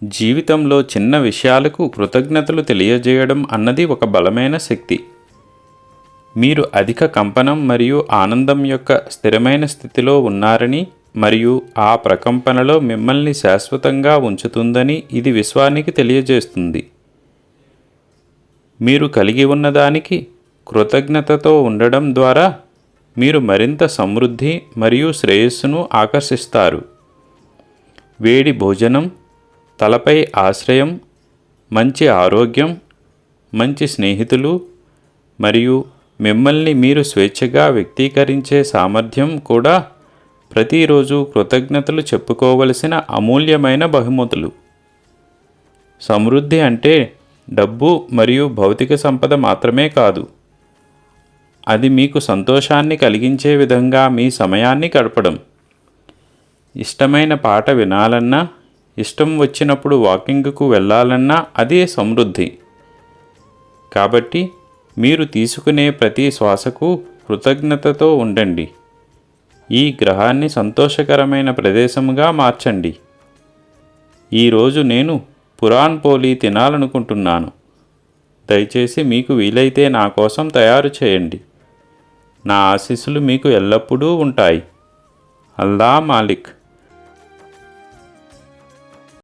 జీవితంలో చిన్న విషయాలకు కృతజ్ఞతలు తెలియజేయడం అన్నది ఒక బలమైన శక్తి. మీరు అధిక కంపనం మరియు ఆనందం యొక్క స్థిరమైన స్థితిలో ఉన్నారని మరియు ఆ ప్రకంపనలో మిమ్మల్ని శాశ్వతంగా ఉంచుతుందని ఇది విశ్వానికి తెలియజేస్తుంది. మీరు కలిగి ఉన్నదానికి కృతజ్ఞతతో ఉండడం ద్వారా మీరు మరింత సమృద్ధి మరియు శ్రేయస్సును ఆకర్షిస్తారు. వేడి భోజనం, తలపై ఆశ్రయం, మంచి ఆరోగ్యం, మంచి స్నేహితులు మరియు మిమ్మల్ని మీరు స్వేచ్ఛగా వ్యక్తీకరించే సామర్థ్యం కూడా ప్రతిరోజు కృతజ్ఞతలు చెప్పుకోవలసిన అమూల్యమైన బహుమతులు. సమృద్ధి అంటే డబ్బు మరియు భౌతిక సంపద మాత్రమే కాదు. అది మీకు సంతోషాన్ని కలిగించే విధంగా మీ సమయాన్ని గడపడం. ఇష్టమైన పాట వినాలన్నా, ఇష్టం వచ్చినప్పుడు వాకింగ్కు వెళ్ళాలన్నా అదే సమృద్ధి. కాబట్టి మీరు తీసుకునే ప్రతి శ్వాసకు కృతజ్ఞతతో ఉండండి. ఈ గ్రహాన్ని సంతోషకరమైన ప్రదేశముగా మార్చండి. ఈరోజు నేను పురాన్ పోలీ తినాలనుకుంటున్నాను. దయచేసి మీకు వీలైతే నా కోసం తయారు చేయండి. నా ఆశీస్సులు మీకు ఎల్లప్పుడూ ఉంటాయి. అల్లా మాలిక్.